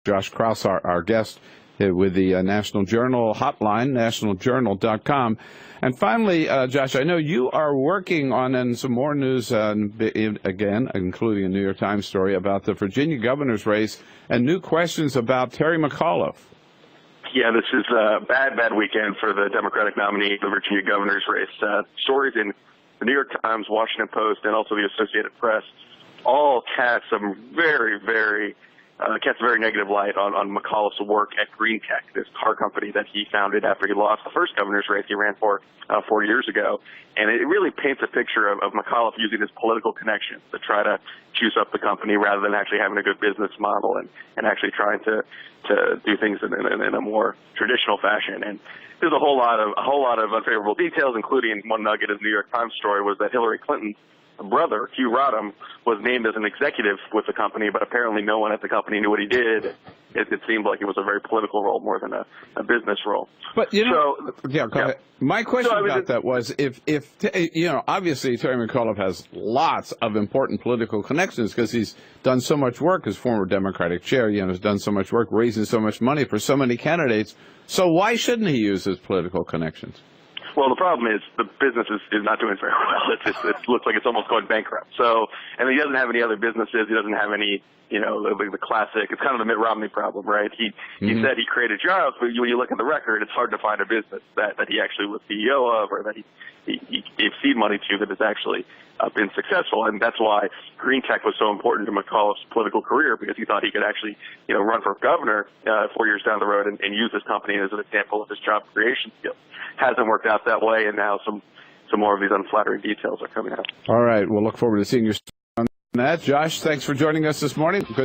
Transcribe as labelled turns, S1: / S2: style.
S1: Josh Kraushaar, our guest with the National Journal hotline, nationaljournal.com. And finally, Josh, I know you are working on some more news, again, including a New York Times story about the Virginia governor's race and new questions about Terry McAuliffe.
S2: Yeah, this is a bad weekend for the Democratic nominee for the Virginia governor's race. Stories in the New York Times, Washington Post, and also the Associated Press all cast some very negative light on McAuliffe's work at Green Tech, this car company that he founded after he lost the first governor's race he ran for 4 years ago. And it really paints a picture of McAuliffe using his political connections to try to juice up the company rather than actually having a good business model and actually trying to do things in a more traditional fashion. And there's a whole lot of unfavorable details, including one nugget of the New York Times story was that Hillary Clinton's brother, Hugh Rodham, was named as an executive with the company, but apparently no one at the company knew what he did. It seemed like it was a very political role more than a business role.
S1: But, go ahead. My question about that was if obviously Terry McAuliffe has lots of important political connections because he's done so much work as former Democratic chair, has done so much work raising so much money for so many candidates. So why shouldn't he use his political connections?
S2: Well, the problem is the business is not doing very well. It looks like it's almost going bankrupt. So, and he doesn't have any other businesses. He doesn't have any, the classic. It's kind of the Mitt Romney problem, right? He said he created jobs, but when you look at the record, it's hard to find a business that he actually was CEO of or that he gave seed money to that has actually been successful. And that's why Green Tech was so important to McAuliffe's political career, because he thought he could actually, run for governor 4 years down the road and use his company as an example of his job creation skills. Hasn't worked out that way, and now some more of these unflattering details are coming out.
S1: All right. We'll look forward to seeing your story on that. Josh, thanks for joining us this morning. Good